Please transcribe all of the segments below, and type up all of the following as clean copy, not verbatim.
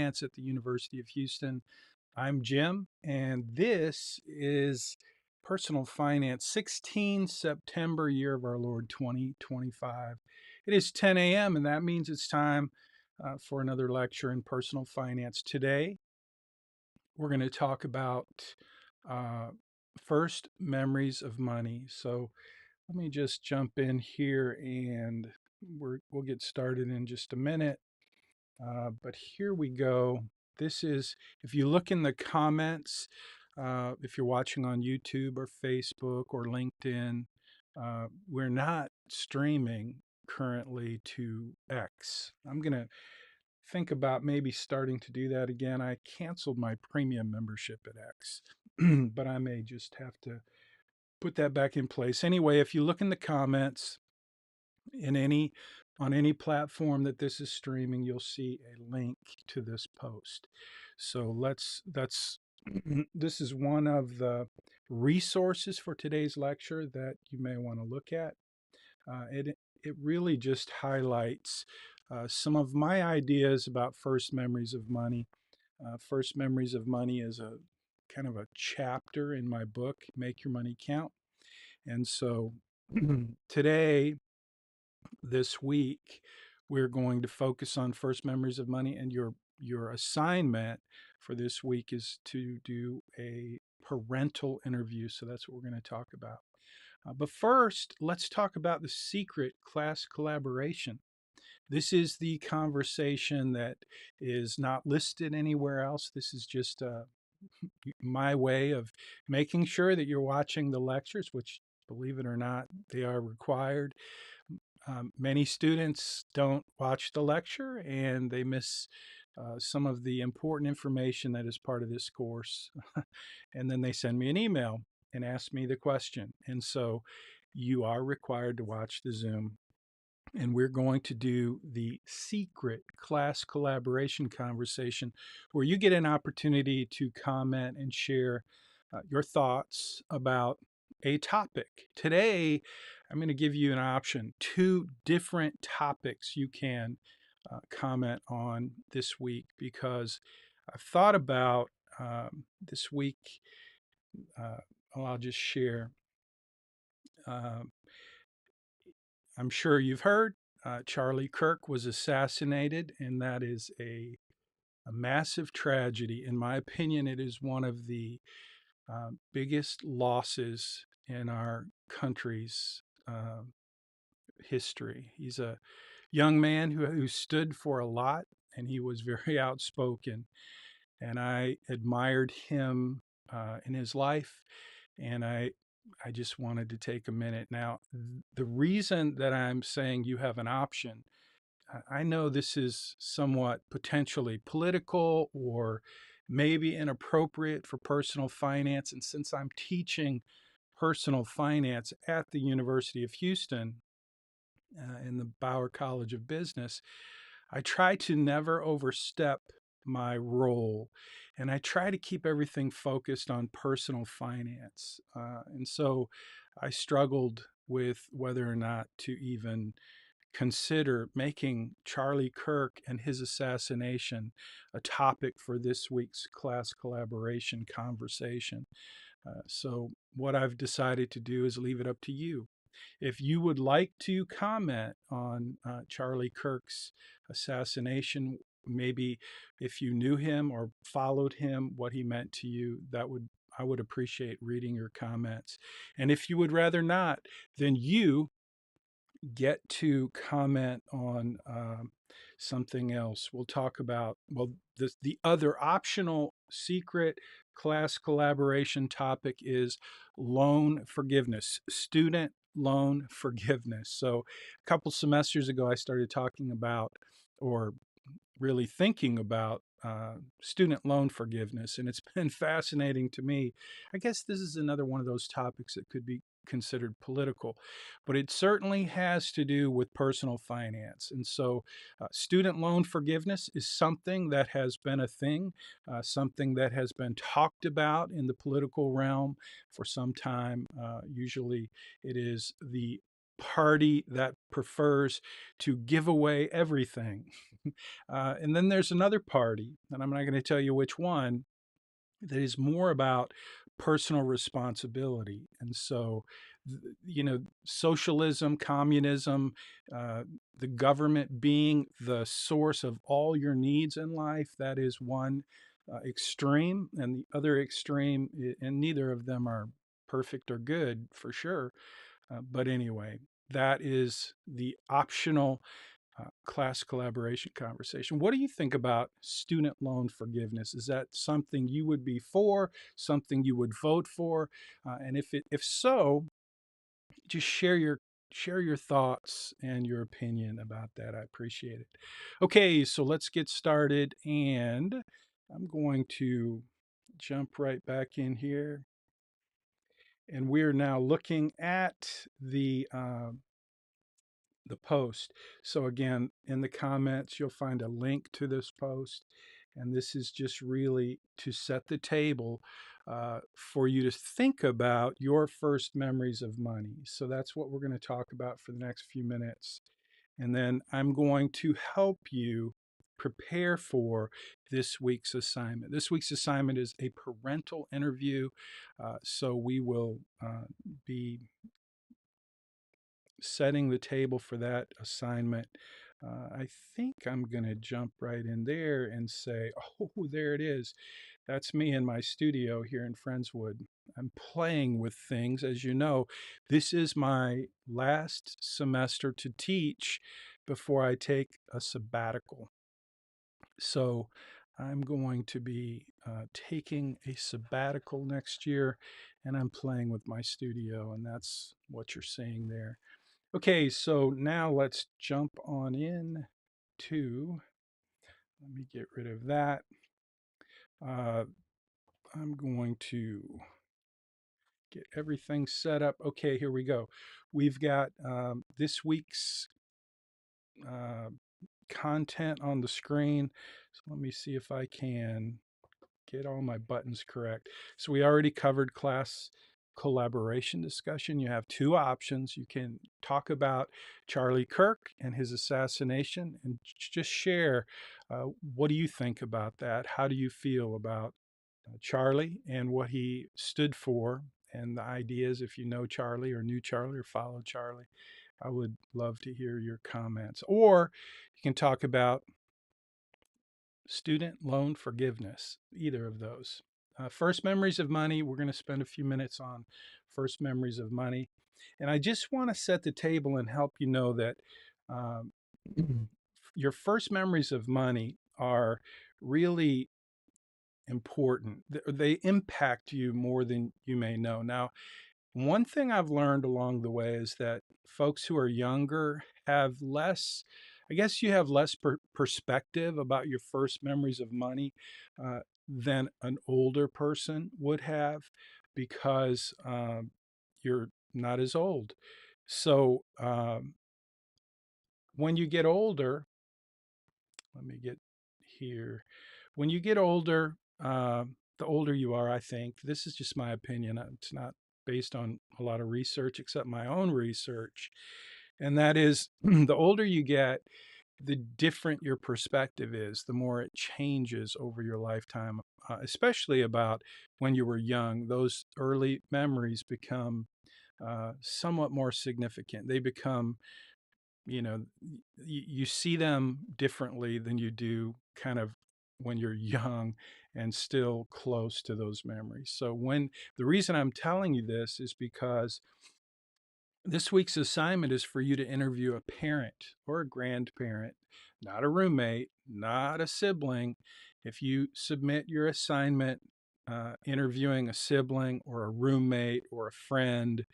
Finance at the University of Houston. I'm Jim, and this is Personal Finance, 16 September, year of our Lord 2025. It is 10 a.m., and that means it's time for another lecture in personal finance. Today, we're going to talk about uh, first memories of money. So let me just jump in here and we'll get started in just a minute. But here we go. This is, if you look in the comments, if you're watching on YouTube or Facebook or LinkedIn, we're not streaming currently to X. I'm going to think about maybe starting to do that again. I canceled my premium membership at X, but I may just have to put that back in place. Anyway, if you look in the comments in any on any platform that this is streaming, you'll see a link to this post. So that's this is one of the resources for today's lecture that you may want to look at. It really just highlights some of my ideas about first memories of money. First memories of money is a kind of a chapter in my book, Make Your Money Count. And so today, this week, we're going to focus on first memories of money, and your assignment for this week is to do a parental interview. So that's what we're going to talk about. But first, let's talk about the secret class collaboration. This is the conversation that is not listed anywhere else. This is just my way of making sure that you're watching the lectures, which, believe it or not, they are required. Many students don't watch the lecture and they miss some of the important information that is part of this course. And then they send me an email and ask me the question. And so you are required to watch the Zoom. And we're going to do the secret class collaboration conversation where you get an opportunity to comment and share your thoughts about a topic. Today, I'm going to give you an option, two different topics you can comment on this week because I've thought about this week. I'll just share. Um, I'm sure you've heard Charlie Kirk was assassinated, and that is a massive tragedy. In my opinion, it is one of the biggest losses in our country's history. He's a young man who stood for a lot, and he was very outspoken. And I admired him in his life, and I just wanted to take a minute. Now, the reason that I'm saying you have an option, I know this is somewhat potentially political or maybe inappropriate for personal finance. And since I'm teaching personal finance at the University of Houston in the Bauer College of Business, I try to never overstep my role and I try to keep everything focused on personal finance. And so I struggled with whether or not to even consider making Charlie Kirk and his assassination a topic for this week's class collaboration conversation. So, what I've decided to do is leave it up to you. If you would like to comment on Charlie Kirk's assassination, maybe if you knew him or followed him, what he meant to you, I would appreciate reading your comments. And if you would rather not, then you get to comment on something else. We'll talk about, well, the other optional secret class collaboration topic is loan forgiveness, student loan forgiveness. So a couple semesters ago, I started talking about, or really thinking about, student loan forgiveness, and it's been fascinating to me. I guess this is another one of those topics that could be considered political, but it certainly has to do with personal finance. And so, student loan forgiveness is something that has been a thing, something that has been talked about in the political realm for some time. Usually, it is the party that prefers to give away everything. And then there's another party, and I'm not going to tell you which one, that is more about personal responsibility. And so, socialism, communism, uh, the government being the source of all your needs in life, that is one extreme. And the other extreme, and neither of them are perfect or good for sure. But anyway, that is the optional class collaboration conversation. What do you think about student loan forgiveness? Is that something you would be for, something you would vote for? And if so, just share your thoughts and your opinion about that. I appreciate it. Okay, so let's get started, and I'm going to jump right back in here, and we're now looking at the post. So again, in the comments, you'll find a link to this post. And this is just really to set the table for you to think about your first memories of money. So that's what we're going to talk about for the next few minutes. And then I'm going to help you prepare for this week's assignment. This week's assignment is a parental interview. So we will be setting the table for that assignment. I think I'm going to jump right in there and say, oh, there it is. That's me in my studio here in Friendswood. I'm playing with things. As you know, this is my last semester to teach before I take a sabbatical. So I'm going to be taking a sabbatical next year, and I'm playing with my studio, and that's what you're seeing there. Okay, so now let's jump on in to, let me get rid of that. Uh, I'm going to get everything set up. Okay, here we go. We've got this week's uh, content on the screen. So let me see if I can get all my buttons correct. So we already covered class collaboration discussion. You have two options. You can talk about Charlie Kirk and his assassination and just share what do you think about that? How do you feel about Charlie and what he stood for and the ideas, if you know Charlie or knew Charlie or followed Charlie? I would love to hear your comments. Or you can talk about student loan forgiveness, either of those. First memories of money, we're going to spend a few minutes on first memories of money. And I just want to set the table and help you know that um, your first memories of money are really important. They impact you more than you may know. Now, one thing I've learned along the way is that folks who are younger have less, I guess you have less perspective about your first memories of money than an older person would have because you're not as old. So when you get older, let me get here. When you get older, the older you are, I think, this is just my opinion. It's not based on a lot of research except my own research. And that is the older you get, the different your perspective is, the more it changes over your lifetime, especially about when you were young. Those early memories become somewhat more significant. They become you see them differently than you do kind of when you're young and still close to those memories. So when the reason I'm telling you this is because this week's assignment is for you to interview a parent or a grandparent, not a roommate, not a sibling. If you submit your assignment interviewing a sibling or a roommate or a friend,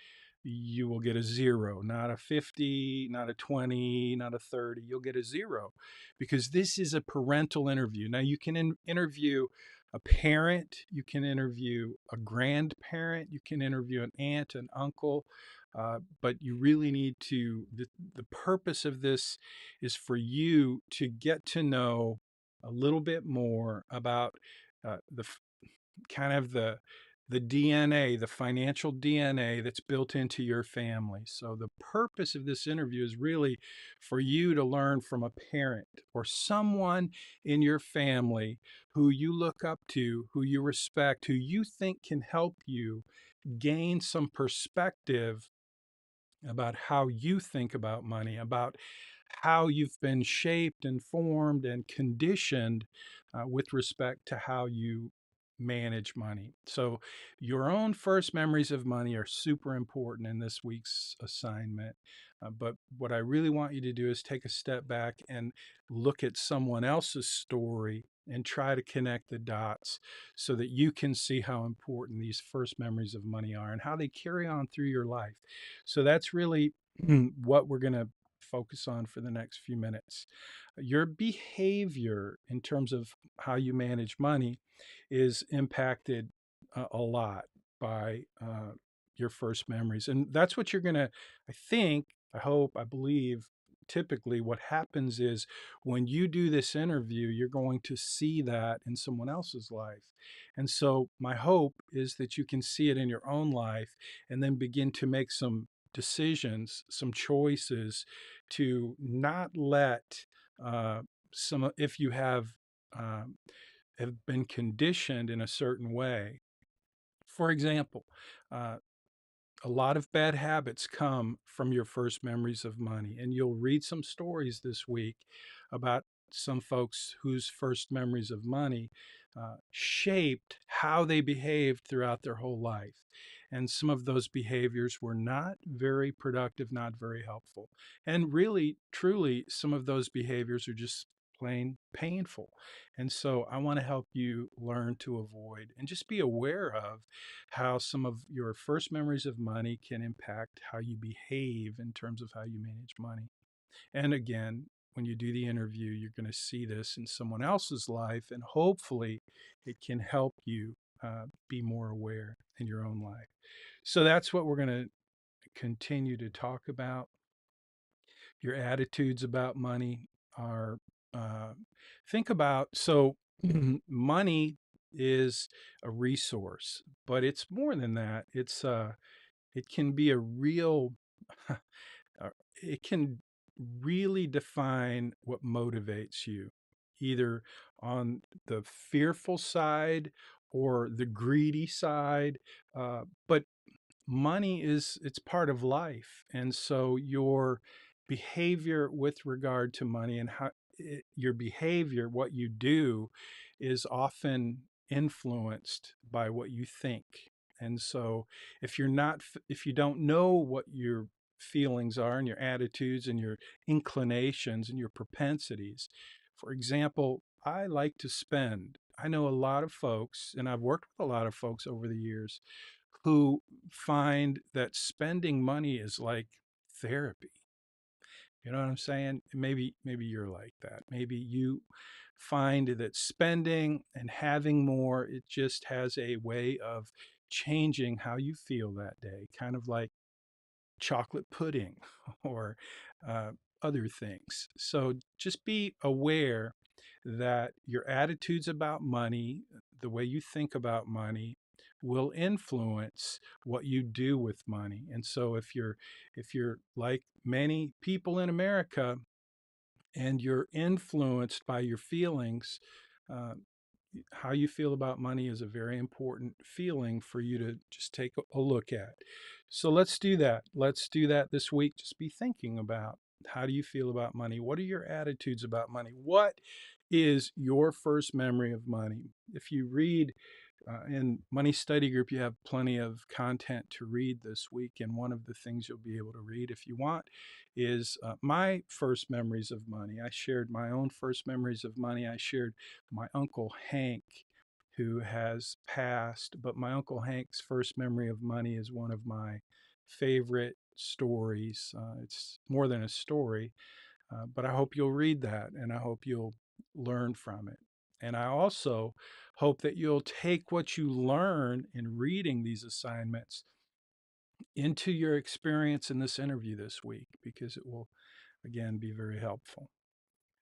you will get a 0, not a 50, not a 20, not a 30. You'll get a 0 because this is a parental interview. Now, you can interview a parent, you can interview a grandparent, you can interview an aunt, an uncle, but you really need to, the purpose of this is for you to get to know a little bit more about the kind of the DNA, the financial DNA that's built into your family. So, the purpose of this interview is really for you to learn from a parent or someone in your family who you look up to, who you respect, who you think can help you gain some perspective about how you think about money, about how you've been shaped and formed and conditioned with respect to how you manage money. So, your own first memories of money are super important in this week's assignment. But what I really want you to do is take a step back and look at someone else's story and try to connect the dots so that you can see how important these first memories of money are and how they carry on through your life. So, that's really what we're going to focus on for the next few minutes. Your behavior in terms of how you manage money is impacted a lot by your first memories. And that's what you're going to, I think, I hope, I believe. Typically, what happens is when you do this interview, you're going to see that in someone else's life. And so, my hope is that you can see it in your own life and then begin to make some decisions, some choices to not let if you um, have been conditioned in a certain way. For example, uh, a lot of bad habits come from your first memories of money. And you'll read some stories this week about some folks whose first memories of money shaped how they behaved throughout their whole life. And some of those behaviors were not very productive, not very helpful. And really, truly, some of those behaviors are just plain painful. And so I want to help you learn to avoid and just be aware of how some of your first memories of money can impact how you behave in terms of how you manage money. And again, when you do the interview, you're going to see this in someone else's life, and hopefully it can help you be more aware in your own life. So that's what we're going to continue to talk about. Your attitudes about money are, uh, think about, so money is a resource, but it's more than that. It can be a real, uh, it can really define what motivates you, either on the fearful side or the greedy side. But money is, it's part of life, and so your behavior with regard to money and how your behavior, what you do, is often influenced by what you think. And so if you're not if you don't know what your feelings are and your attitudes and your inclinations and your propensities, for example, I like to spend. I know a lot of folks, and I've worked with a lot of folks over the years who find that spending money is like therapy. You know what I'm saying? Maybe you're like that. Maybe you find that spending and having more, it just has a way of changing how you feel that day, kind of like chocolate pudding or uh, other things. So just be aware that your attitudes about money, the way you think about money, will influence what you do with money. And so if you're like many people in America and you're influenced by your feelings, uh, how you feel about money is a very important feeling for you to just take a look at. So let's do that. Let's do that this week. Just be thinking about, how do you feel about money? What are your attitudes about money? What is your first memory of money? If you read in Money Study Group, you have plenty of content to read this week. And one of the things you'll be able to read if you want is my first memories of money. I shared my own first memories of money. I shared my Uncle Hank, who has passed, but my Uncle Hank's first memory of money is one of my favorite stories. It's more than a story, but I hope you'll read that and I hope you'll learn from it. And I also hope that you'll take what you learn in reading these assignments into your experience in this interview this week, because it will, again, be very helpful.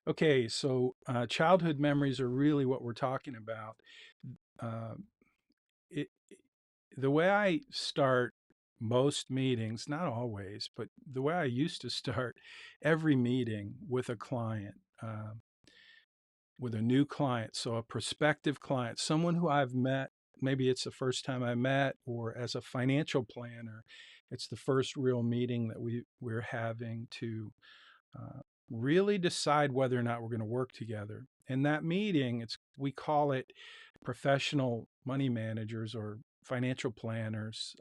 Okay, so childhood memories are really what we're talking about. Uh, it, the way I start most meetings, not always, but the way I used to start every meeting with a client, with a new client, so a prospective client, someone who I've met, maybe it's the first time I met, or as a financial planner, it's the first real meeting that we're having to uh, really decide whether or not we're going to work together. In that meeting, we call it professional money managers or financial planners,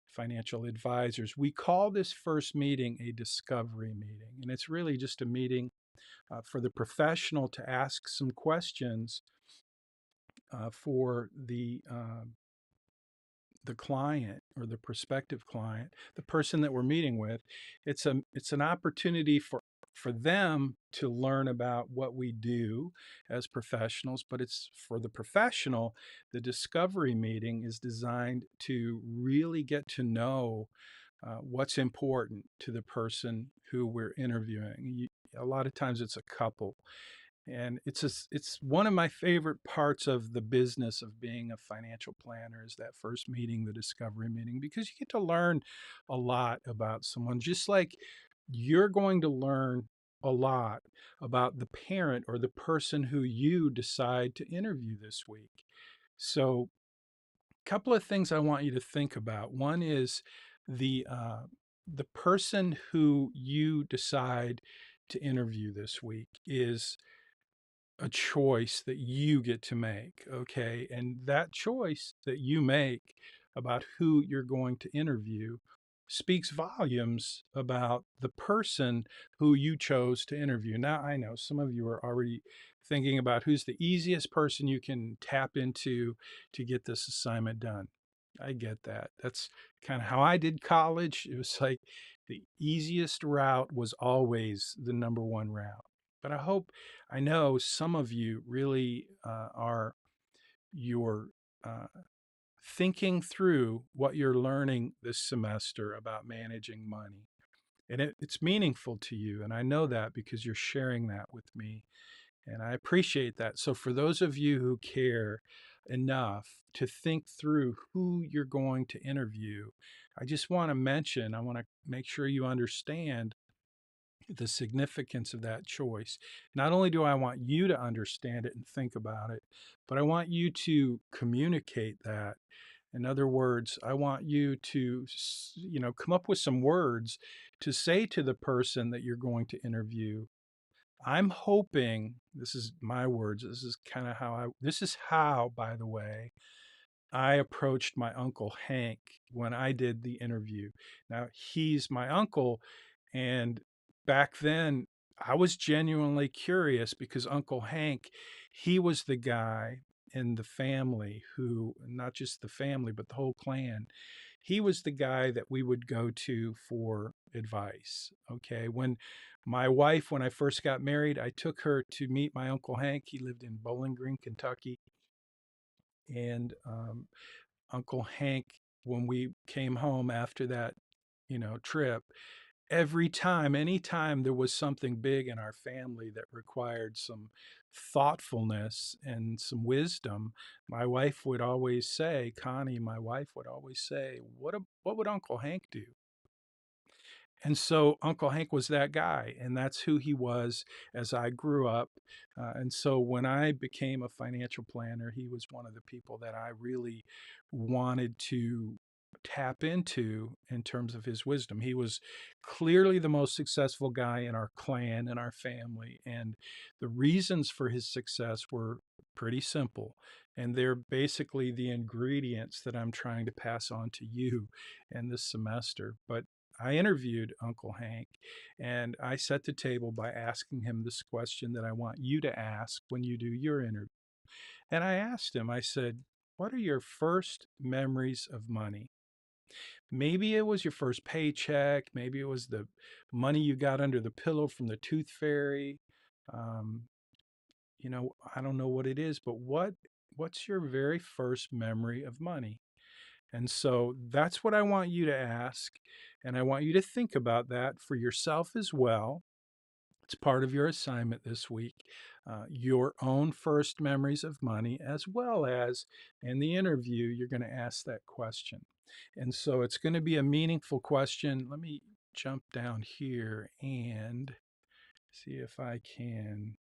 financial advisors. We call this first meeting a discovery meeting, and it's really just a meeting for the professional to ask some questions for the client or the prospective client, the person that we're meeting with. It's an opportunity for them to learn about what we do as professionals, but it's for the professional. The discovery meeting is designed to really get to know what's important to the person who we're interviewing. A lot of times it's a couple, and it's one of my favorite parts of the business of being a financial planner is that first meeting, the discovery meeting, because you get to learn a lot about someone, just like you're going to learn a lot about the parent or the person who you decide to interview this week. So a couple of things I want you to think about. One is the person who you decide to interview this week is a choice that you get to make, okay? And that choice that you make about who you're going to interview speaks volumes about the person who you chose to interview. Now, I know some of you are already thinking about who's the easiest person you can tap into to get this assignment done. I get that. That's kind of how I did college. It was like the easiest route was always the number one route. But I know some of you really are you're uh, thinking through what you're learning this semester about managing money. And it's meaningful to you. And I know that because you're sharing that with me. And I appreciate that. So, for those of you who care enough to think through who you're going to interview, I just want to mention, I want to make sure you understand the significance of that choice. Not only do I want you to understand it and think about it, but I want you to communicate that. In other words, I want you to, come up with some words to say to the person that you're going to interview. I'm hoping, this is my words, this is how, by the way, I approached my uncle Hank when I did the interview. Now, he's my uncle, and back then I was genuinely curious because Uncle Hank, he was the guy in the family who, not just the family, but the whole clan, he was the guy that we would go to for advice. Okay. When I first got married, I took her to meet my Uncle Hank. He lived in Bowling Green, Kentucky. And Uncle Hank, when we came home after that, trip, anytime there was something big in our family that required some thoughtfulness and some wisdom, my wife would always say, Connie, my wife would always say, what would Uncle Hank do? And so Uncle Hank was that guy, and that's who he was as I grew up. And so when I became a financial planner, he was one of the people that I really wanted to tap into in terms of his wisdom. He was clearly the most successful guy in our clan and our family. And the reasons for his success were pretty simple. And they're basically the ingredients that I'm trying to pass on to you in this semester. But I interviewed Uncle Hank, and I set the table by asking him this question that I want you to ask when you do your interview. And I asked him, I said, what are your first memories of money? Maybe it was your first paycheck. Maybe it was the money you got under the pillow from the tooth fairy. Um, I don't know what it is, but what's your very first memory of money? And so that's what I want you to ask. And I want you to think about that for yourself as well. It's part of your assignment this week. Your own first memories of money, as well as in the interview, you're going to ask that question. And so it's going to be a meaningful question. Let me jump down here and see if I can.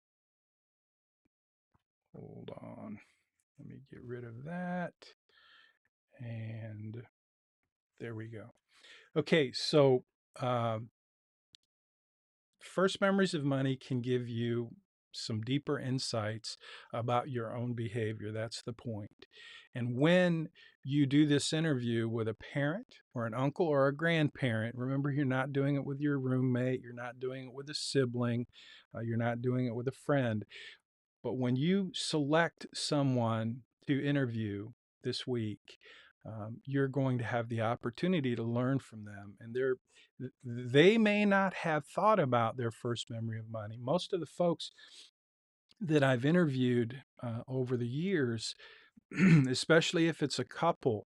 Hold on. Let me get rid of that. And there we go. Okay, so um, first memories of money can give you some deeper insights about your own behavior. That's the point. And when you do this interview with a parent or an uncle or a grandparent, remember you're not doing it with your roommate, you're not doing it with a sibling, you're not doing it with a friend. But when you select someone to interview this week, you're going to have the opportunity to learn from them. And they may not have thought about their first memory of money. Most of the folks that I've interviewed over the years, especially if it's a couple,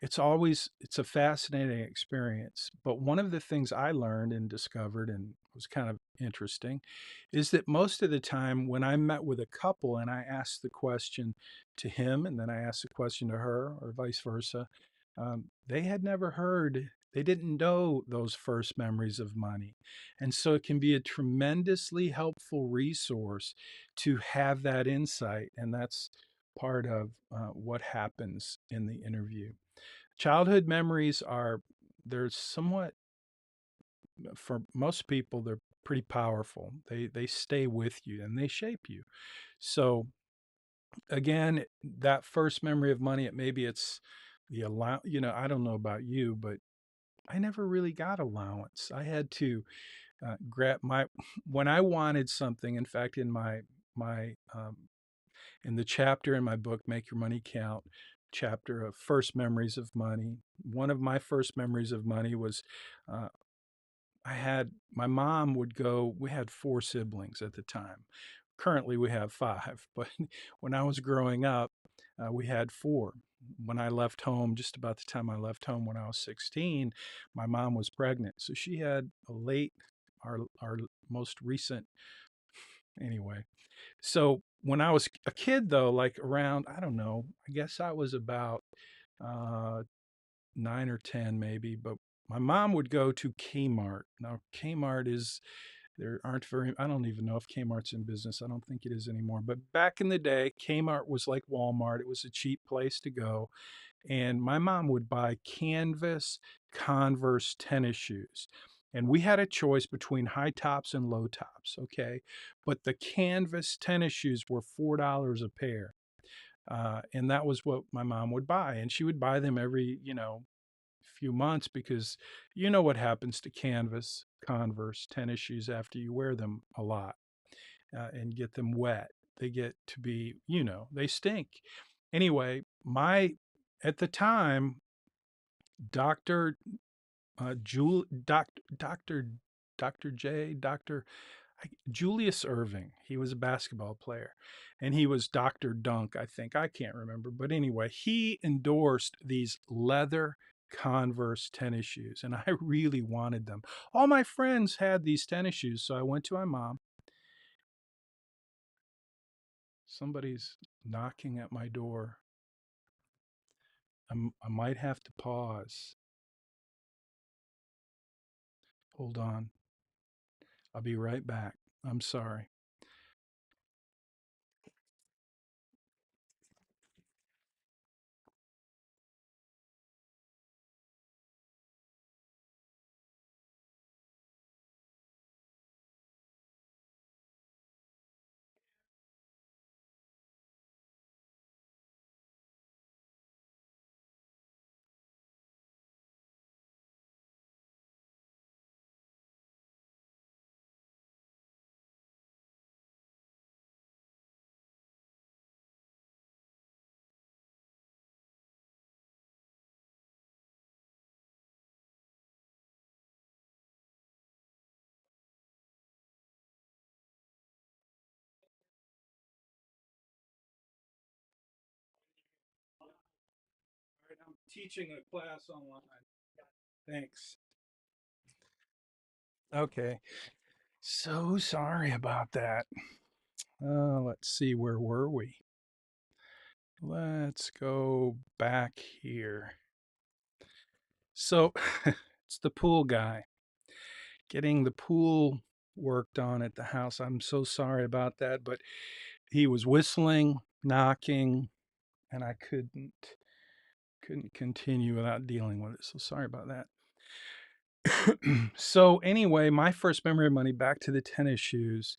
it's a fascinating experience. But one of the things I learned and discovered and was kind of interesting is that most of the time when I met with a couple and I asked the question to him and then I asked the question to her or vice versa, they had never heard, they didn't know those first memories of money. And so it can be a tremendously helpful resource to have that insight. And that's part of what happens in the interview. Childhood memories are, they're somewhat, for most people, they're pretty powerful. They stay with you and they shape you. So again, that first memory of money, maybe it's the allow, I don't know about you, but I never really got allowance. I had to grab my when I wanted something. In fact, my in the chapter in my book, Make Your Money Count, chapter of first memories of money, one of my first memories of money was uh, I had my mom would go. We had four siblings at the time. Currently, we have five, but when I was growing up, we had four. When I left home, just about the time I left home when I was 16, my mom was pregnant. So she had our most recent, anyway. So when I was a kid, though, like around, I don't know, I guess I was about uh, 9 or 10 maybe, but my mom would go to Kmart. Now, Kmart is, there aren't very, I don't even know if Kmart's in business. I don't think it is anymore. But back in the day, Kmart was like Walmart. It was a cheap place to go. And my mom would buy canvas Converse tennis shoes. And we had a choice between high tops and low tops, okay? But the canvas tennis shoes were $4 a pair. And that was what my mom would buy. And she would buy them every, few months because you know what happens to canvas Converse tennis shoes after you wear them a lot and get them wet. They get to be, they stink. Anyway, at the time, Dr. Dr. Dr. J, Dr. Julius Irving. He was a basketball player and he was Dr. Dunk, I think. I can't remember. But anyway, he endorsed these leather Converse tennis shoes and I really wanted them. All my friends had these tennis shoes. So I went to my mom. Somebody's knocking at my door. I might have to pause. Hold on. I'll be right back. I'm sorry. All right, I'm teaching a class online. Thanks. Okay. So sorry about that. Let's see, where were we? Let's go back here. So it's the pool guy getting the pool worked on at the house. I'm so sorry about that, but he was whistling, knocking, and I couldn't continue without dealing with it. So sorry about that. So anyway, my first memory of money, back to the tennis shoes.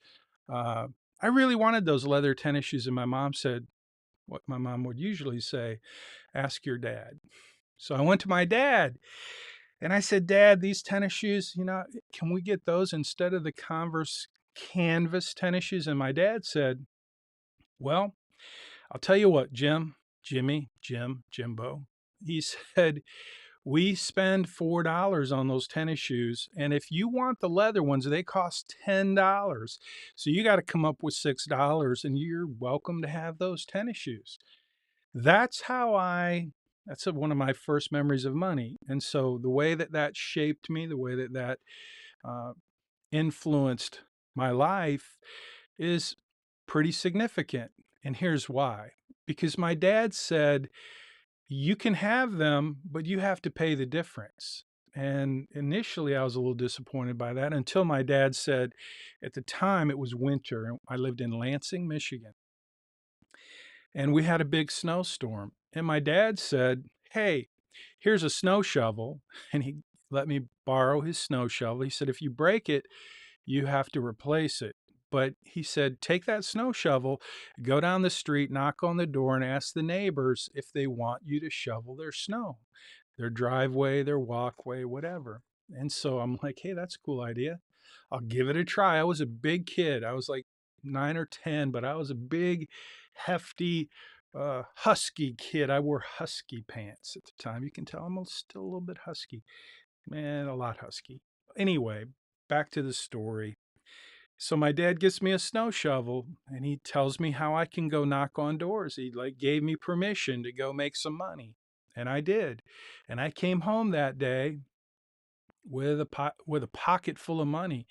Uh, I really wanted those leather tennis shoes, and my mom said what my mom would usually say, ask your dad. So I went to my dad and I said, Dad, these tennis shoes, can we get those instead of the Converse canvas tennis shoes? And my dad said, well, I'll tell you what, Jimbo, he said, we spend $4 on those tennis shoes. And if you want the leather ones, they cost $10. So you got to come up with $6 and you're welcome to have those tennis shoes. That's how that's one of my first memories of money. And so the way that that shaped me, the way that that uh, influenced my life is pretty significant. And here's why. Because my dad said, you can have them, but you have to pay the difference. And initially, I was a little disappointed by that until my dad said, at the time, it was winter. And I lived in Lansing, Michigan, and we had a big snowstorm. And my dad said, hey, here's a snow shovel. And he let me borrow his snow shovel. He said, if you break it, you have to replace it. But he said, take that snow shovel, go down the street, knock on the door, and ask the neighbors if they want you to shovel their snow, their driveway, their walkway, whatever. And so I'm like, hey, that's a cool idea. I'll give it a try. I was a big kid. I was like 9 or 10, but I was a big, hefty, husky kid. I wore husky pants at the time. You can tell I'm still a little bit husky. Man, a lot husky. Anyway, back to the story. So my dad gets me a snow shovel and he tells me how I can go knock on doors. He like gave me permission to go make some money. And I did. And I came home that day with a pocket full of money.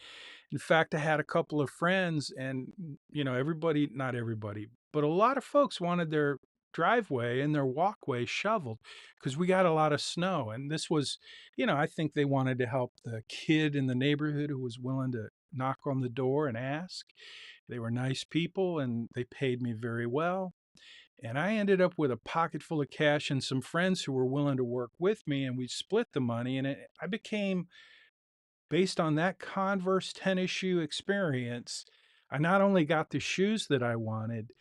In fact, I had a couple of friends and everybody, not everybody, but a lot of folks wanted their driveway and their walkway shoveled because we got a lot of snow. And this was, I think they wanted to help the kid in the neighborhood who was willing to knock on the door and ask. They were nice people and they paid me very well. And I ended up with a pocket full of cash and some friends who were willing to work with me, and we split the money. And I became, based on that Converse tennis shoe experience, I not only got the shoes that I wanted,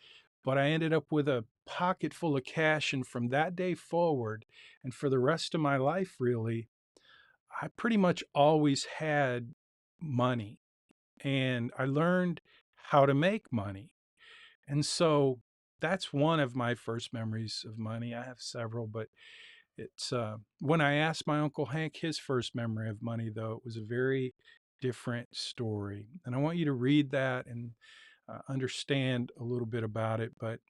but I ended up with a pocket full of cash. And from that day forward, and for the rest of my life, really, I pretty much always had money and I learned how to make money. And so that's one of my first memories of money. I have several, but it's when I asked my Uncle Hank his first memory of money, though, it was a very different story. And I want you to read that and understand a little bit about it, but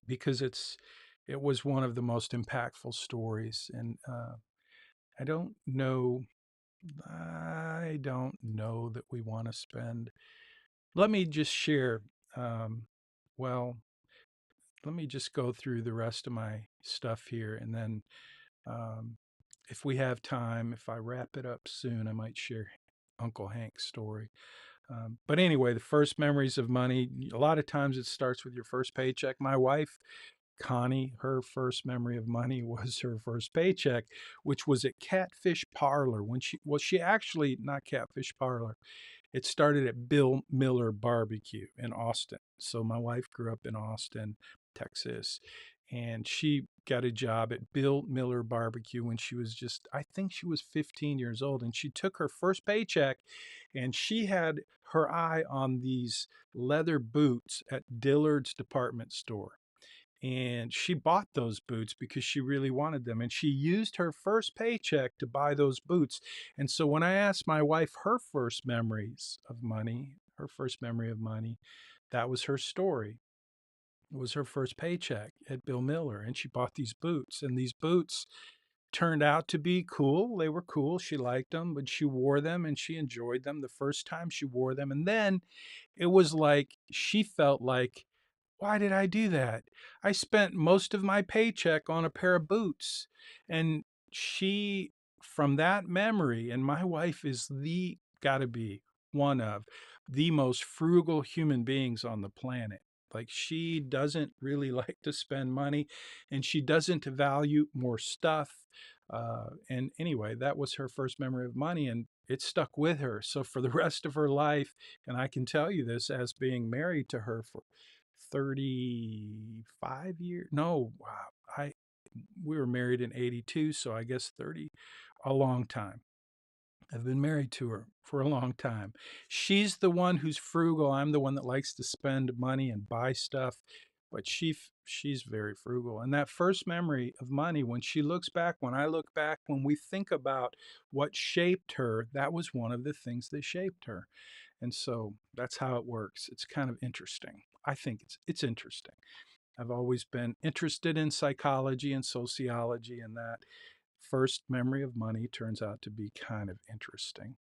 because it was one of the most impactful stories. And I don't know, I don't know that we want to spend. Let me just share. Um, well, let me just go through the rest of my stuff here, and then um, if we have time, if I wrap it up soon, I might share Uncle Hank's story. But anyway, the first memories of money, a lot of times it starts with your first paycheck. My wife, Connie, her first memory of money was her first paycheck, which was at Catfish Parlor. She actually, not Catfish Parlor. It started at Bill Miller Barbecue in Austin. So my wife grew up in Austin, Texas, and she got a job at Bill Miller Barbecue when she was just, I think she was 15 years old. And she took her first paycheck and she had her eye on these leather boots at Dillard's department store. And she bought those boots because she really wanted them. And she used her first paycheck to buy those boots. And so when I asked my wife her first memories of money, her first memory of money, that was her story. It was her first paycheck at Bill Miller. And she bought these boots. And these boots turned out to be cool. They were cool. She liked them, but she wore them and she enjoyed them the first time she wore them. And then it was like she felt like, why did I do that? I spent most of my paycheck on a pair of boots. And she, from that memory, and my wife is gotta be one of the most frugal human beings on the planet. Like, she doesn't really like to spend money and she doesn't value more stuff. And anyway, that was her first memory of money and it stuck with her. So for the rest of her life, and I can tell you this as being married to her for 35 years. No, wow. I We were married in 82, so I guess 30, a long time. I've been married to her for a long time. She's the one who's frugal. I'm the one that likes to spend money and buy stuff, but she's very frugal. And that first memory of money, when she looks back, when I look back, when we think about what shaped her, that was one of the things that shaped her. And so that's how it works. It's kind of interesting. I think it's interesting. I've always been interested in psychology and sociology, and that first memory of money turns out to be kind of interesting.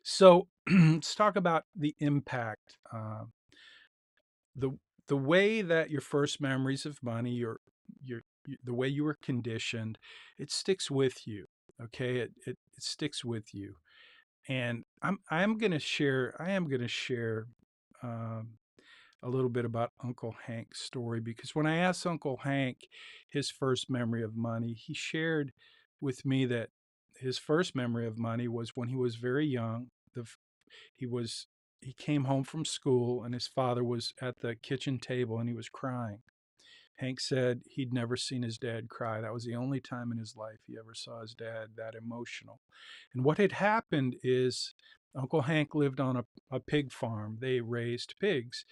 So let's talk about the impact. The the way that your first memories of money, the way you were conditioned, it sticks with you. Okay, it sticks with you. And I am gonna share um, a little bit about Uncle Hank's story because when I asked Uncle Hank his first memory of money, he shared with me that his first memory of money was when he was very young. He was he came home from school and his father was at the kitchen table and he was crying. Hank said he'd never seen his dad cry. That was the only time in his life he ever saw his dad that emotional. And what had happened is Uncle Hank lived on a pig farm. They raised pigs.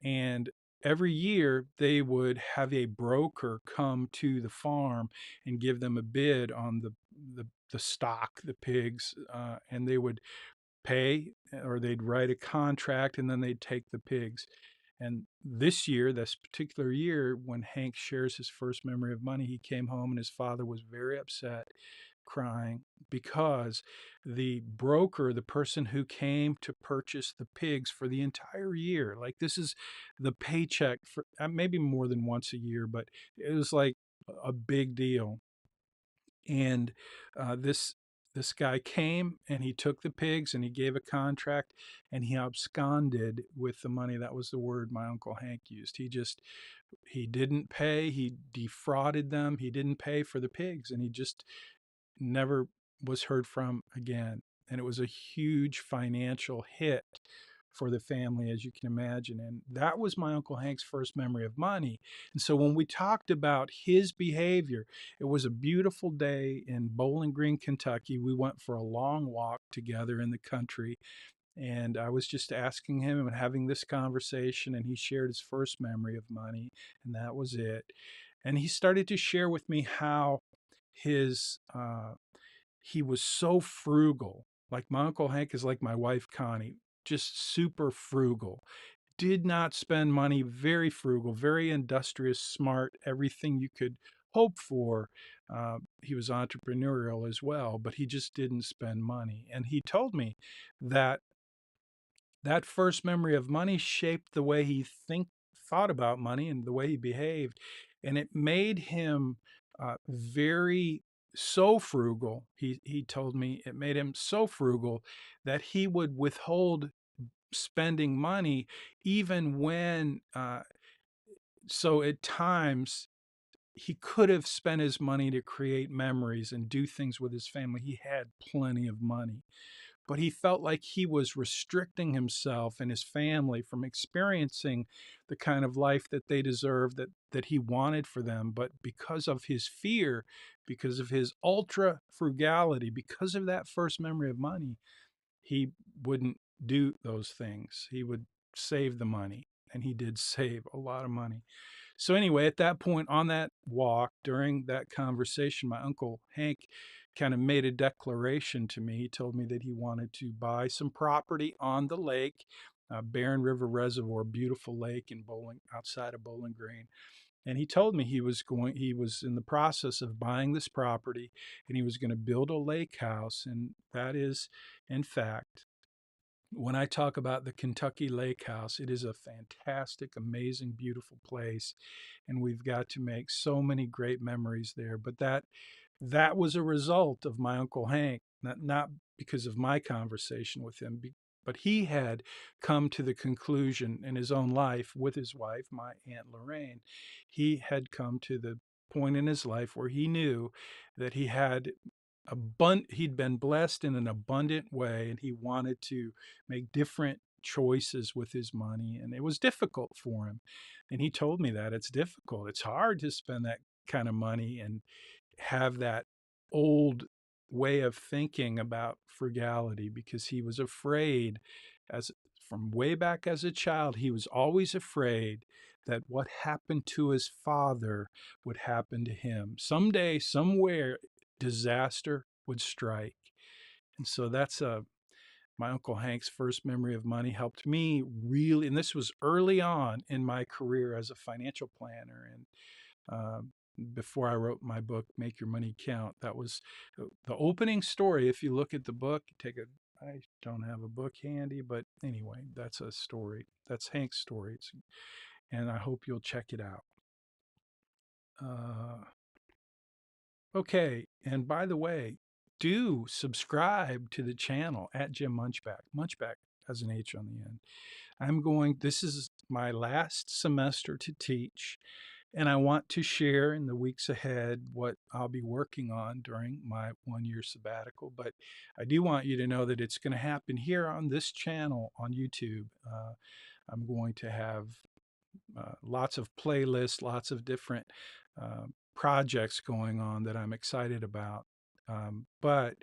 And every year they would have a broker come to the farm and give them a bid on the stock, the pigs, and they would pay or they'd write a contract and then they'd take the pigs. And this year, this particular year, when Hank shares his first memory of money, he came home and his father was very upset, crying, because the broker, the person who came to purchase the pigs for the entire year, like this is the paycheck for maybe more than once a year, but it was like a big deal. And this guy came and he took the pigs and he gave a contract and he absconded with the money. That was the word my Uncle Hank used. He didn't pay. He defrauded them. He didn't pay for the pigs and he just never was heard from again. And it was a huge financial hit for the family, as you can imagine. And that was my Uncle Hank's first memory of money. And so when we talked about his behavior, it was a beautiful day in Bowling Green, Kentucky. We went for a long walk together in the country. And I was just asking him and having this conversation, and he shared his first memory of money, and that was it. And he started to share with me how his he was so frugal. Like my Uncle Hank is like my wife Connie, just super frugal. Did not spend money, very frugal, very industrious, smart, everything you could hope for. He was entrepreneurial as well, but he just didn't spend money. And he told me that that first memory of money shaped the way he thought about money and the way he behaved, and it made him very so frugal. He told me it made him so frugal that he would withhold spending money even when so at times he could have spent his money to create memories and do things with his family. He had plenty of money, but he felt like he was restricting himself and his family from experiencing the kind of life that they deserved, that he wanted for them. But because of his fear, because of his ultra frugality, because of that first memory of money, he wouldn't do those things. He would save the money, and he did save a lot of money. So anyway, at that point on that walk during that conversation, my Uncle Hank kind of made a declaration to me. He told me that he wanted to buy some property on the lake, Barren River Reservoir, beautiful lake in outside of Bowling Green. And he told me he was in the process of buying this property, and he was going to build a lake house. And that is, in fact, when I talk about the Kentucky Lake House, it is a fantastic, amazing, beautiful place, and we've got to make so many great memories there. But that was a result of my Uncle Hank, not because of my conversation with him, but he had come to the conclusion in his own life with his wife, my Aunt Lorraine. He had come to the point in his life where he knew that he'd been blessed in an abundant way, and he wanted to make different choices with his money, and it was difficult for him. And he told me that it's difficult. It's hard to spend that kind of money and have that old way of thinking about frugality, because he was afraid, as from way back as a child, he was always afraid that what happened to his father would happen to him. Someday, somewhere, disaster would strike. And so that's my Uncle Hank's first memory of money helped me really, and this was early on in my career as a financial planner. And um, before I wrote my book, Make Your Money Count, that was the opening story. If you look at the book, I don't have a book handy, but anyway, that's a story. That's Hank's story. And I hope you'll check it out. Uh, okay. And by the way, do subscribe to the channel at Jim Munchback. Munchback has an H on the end. This is my last semester to teach, and I want to share in the weeks ahead what I'll be working on during my 1 year sabbatical. But I do want you to know that it's going to happen here on this channel on YouTube. I'm going to have lots of playlists, lots of different projects going on that I'm excited about. But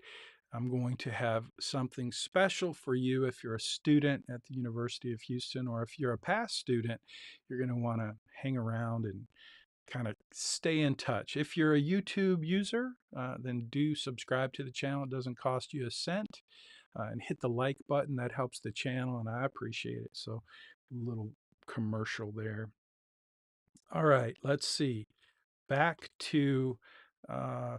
I'm going to have something special for you if you're a student at the University of Houston, or if you're a past student, you're going to want to hang around and kind of stay in touch. If you're a YouTube user, then do subscribe to the channel. It doesn't cost you a cent. And hit the like button. That helps the channel, and I appreciate it. So, a little commercial there. All right, let's see. Back to uh,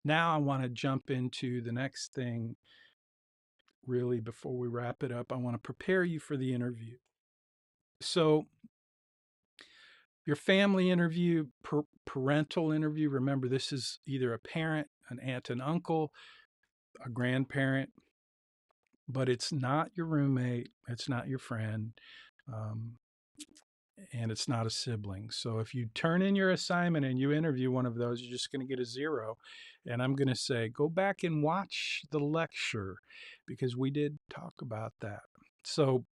now, I want to jump into the next thing. Really, before we wrap it up, I want to prepare you for the interview. So, your family interview, parental interview, remember this is either a parent, an aunt and uncle, a grandparent, but it's not your roommate, it's not your friend, um, and it's not a sibling. So if you turn in your assignment and you interview one of those, you're just going to get a zero. And I'm going to say, go back and watch the lecture, because we did talk about that. So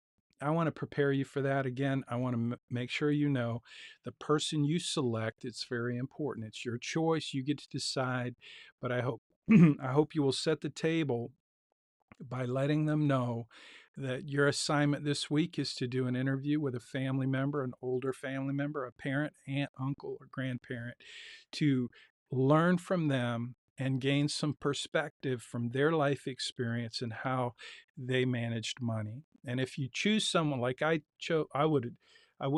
I want to prepare you for that. Again, I want to make sure you know the person you select, it's very important. It's your choice. You get to decide. But I hope I hope you will set the table by letting them know that your assignment this week is to do an interview with a family member, an older family member, a parent, aunt, uncle, or grandparent, to learn from them and gain some perspective from their life experience and how they managed money. And if you choose someone like I chose, I would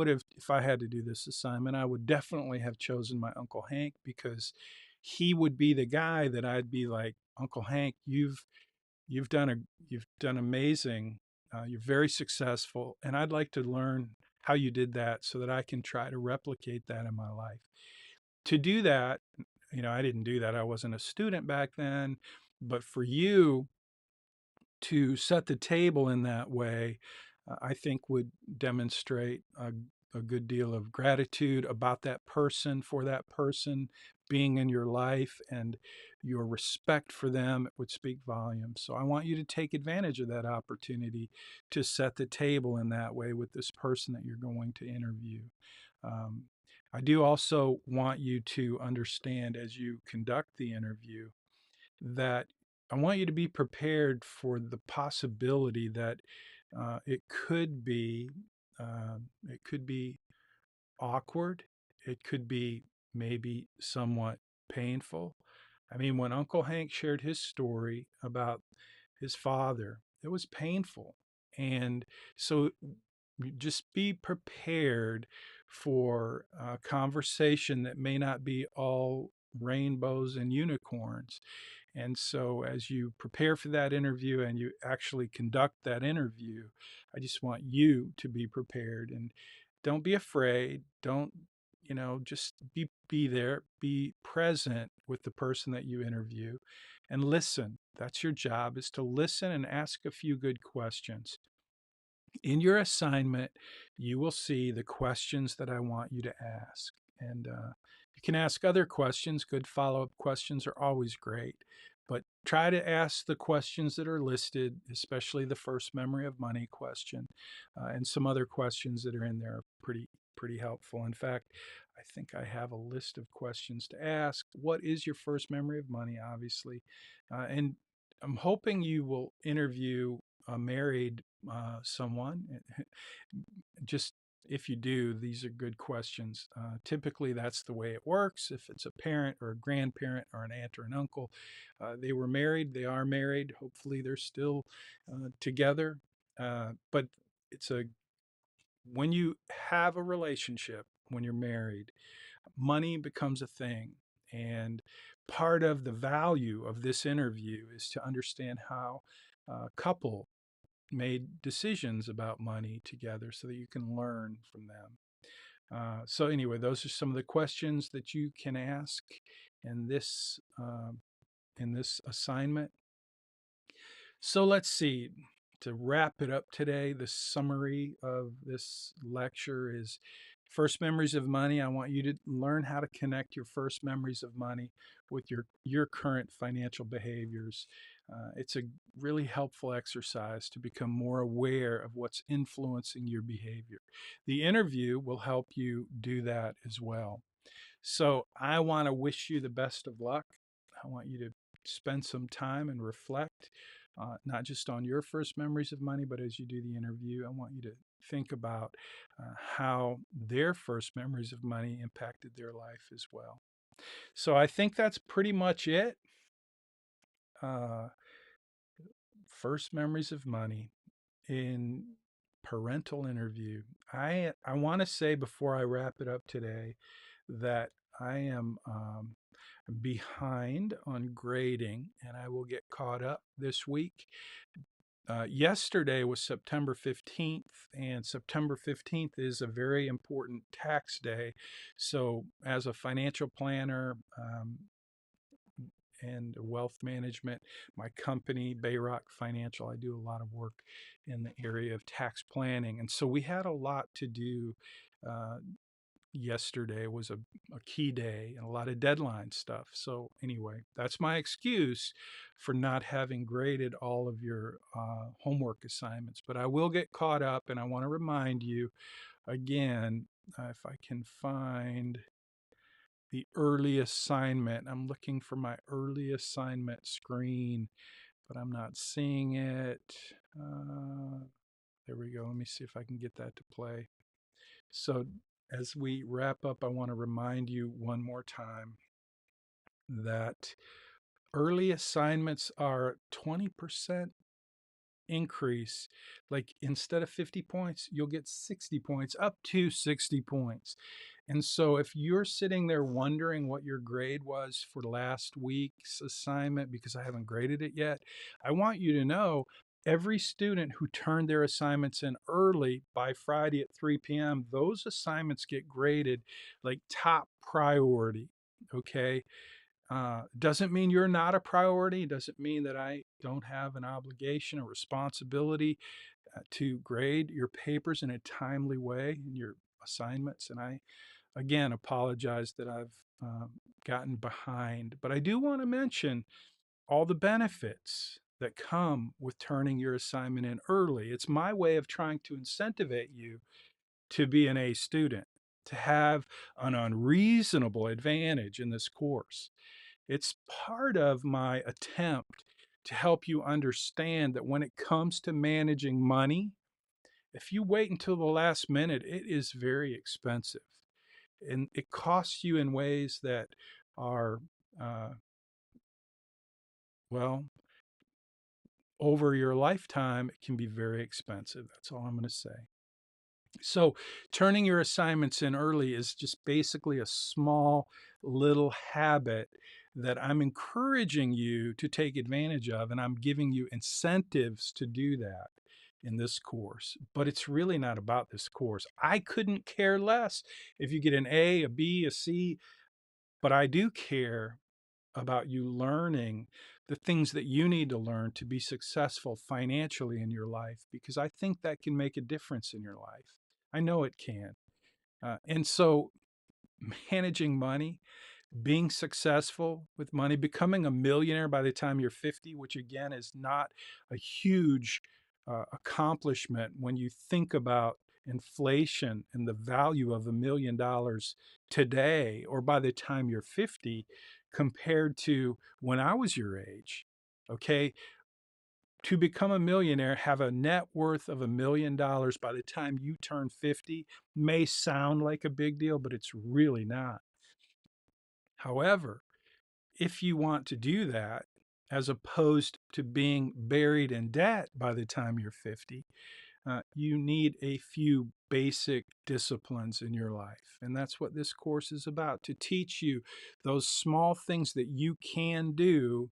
have, if I had to do this assignment, I would definitely have chosen my Uncle Hank, because he would be the guy that I'd be like, Uncle Hank, you've done a you've done amazing. You're very successful, and I'd like to learn how you did that so that I can try to replicate that in my life. To do that, I didn't do that. I wasn't a student back then, but for you to set the table in that way, I think would demonstrate a good deal of gratitude about that person, for that person being in your life, and your respect for them. It would speak volumes. So I want you to take advantage of that opportunity to set the table in that way with this person that you're going to interview. Um, I do also want you to understand, as you conduct the interview, that I want you to be prepared for the possibility that it could be it could be awkward. It could be maybe somewhat painful. I mean, when Uncle Hank shared his story about his father, it was painful. And so just be prepared for a conversation that may not be all rainbows and unicorns. And so, as you prepare for that interview and you actually conduct that interview, I just want you to be prepared and don't be afraid. Don't, just be there, be present with the person that you interview and listen. That's your job, is to listen and ask a few good questions. In your assignment, you will see the questions that I want you to ask. And you can ask other questions. Good follow up questions are always great. But try to ask the questions that are listed, especially the first memory of money question, and some other questions that are in there are pretty helpful. In fact, I think I have a list of questions to ask. What is your first memory of money? Obviously, and I'm hoping you will interview a married someone. Just if you do, these are good questions. Typically, that's the way it works. If it's a parent or a grandparent or an aunt or an uncle, they were married, they are married. Hopefully, they're still together. But it's a when you have a relationship, when you're married, money becomes a thing. And part of the value of this interview is to understand how a couple made decisions about money together so that you can learn from them. So anyway, those are some of the questions that you can ask in this assignment. So let's see. To wrap it up today, the summary of this lecture is first memories of money. I want you to learn how to connect your first memories of money with your current financial behaviors. It's a really helpful exercise to become more aware of what's influencing your behavior. The interview will help you do that as well. So I want to wish you the best of luck. I want you to spend some time and reflect, not just on your first memories of money, but as you do the interview, I want you to think about how their first memories of money impacted their life as well. So I think that's pretty much it. Uh, First memories of money in parental interview. I want to say before I wrap it up today that I am behind on grading and I will get caught up this week. Yesterday was September 15th, and September 15th is a very important tax day. So, as a financial planner, and wealth management. My company, Bayrock Financial, I do a lot of work in the area of tax planning. And so we had a lot to do. Uh, Yesterday was a key day and a lot of deadline stuff. So, anyway, that's my excuse for not having graded all of your homework assignments. But I will get caught up, and I want to remind you again, if I can find the early assignment. I'm looking for my early assignment screen, but I'm not seeing it. There we go. Let me see if I can get that to play. So, as we wrap up, I want to remind you one more time that early assignments are 20% increase. Like instead of 50 points, you'll get 60 points, up to 60 points. And so if you're sitting there wondering what your grade was for last week's assignment, because I haven't graded it yet, I want you to know every student who turned their assignments in early by Friday at 3 p.m., those assignments get graded like top priority. Okay. Doesn't mean you're not a priority. Doesn't mean that I don't have an obligation or responsibility to grade your papers in a timely way in your assignments. And I, again, apologize that I've gotten behind. But I do want to mention all the benefits that come with turning your assignment in early. It's my way of trying to incentivize you to be an A student, to have an unreasonable advantage in this course. It's part of my attempt to help you understand that when it comes to managing money, if you wait until the last minute, it is very expensive. And it costs you in ways that are, uh, well, over your lifetime, it can be very expensive. That's all I'm going to say. So, turning your assignments in early is just basically a small little habit that I'm encouraging you to take advantage of, and I'm giving you incentives to do that in this course. But it's really not about this course. I couldn't care less if you get an A, a B, a C, but I do care about you learning the things that you need to learn to be successful financially in your life, because I think that can make a difference in your life. I know it can. And so, managing money, being successful with money, becoming a millionaire by the time you're 50, which again is not a huge accomplishment when you think about inflation and the value of $1 million today or by the time you're 50 compared to when I was your age. Okay. To become a millionaire, have a net worth of $1 million by the time you turn 50 may sound like a big deal, but it's really not. However, if you want to do that, as opposed to being buried in debt by the time you're 50, you need a few basic disciplines in your life. And that's what this course is about, to teach you those small things that you can do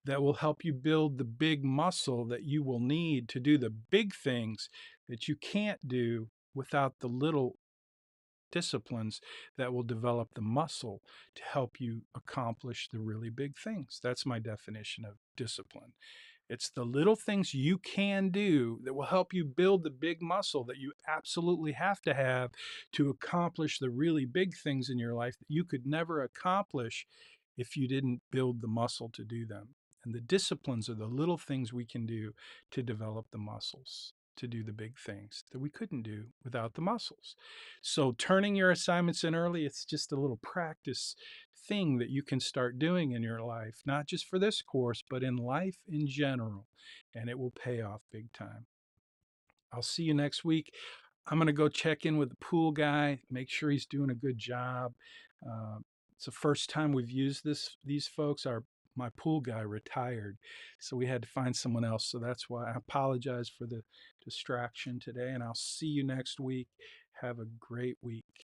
that will help you build the big muscle that you will need to do the big things that you can't do without the little disciplines that will develop the muscle to help you accomplish the really big things. That's my definition of discipline. It's the little things you can do that will help you build the big muscle that you absolutely have to have to accomplish the really big things in your life that you could never accomplish if you didn't build the muscle to do them. And the disciplines are the little things we can do to develop the muscles to do the big things that we couldn't do without the muscles. So, turning your assignments in early, it's just a little practice thing that you can start doing in your life, not just for this course, but in life in general, and it will pay off big time. I'll see you next week. I'm going to go check in with the pool guy, make sure he's doing a good job. Uh, it's the first time we've used these folks. My pool guy retired, so we had to find someone else. So that's why I apologize for the distraction today, and I'll see you next week. Have a great week.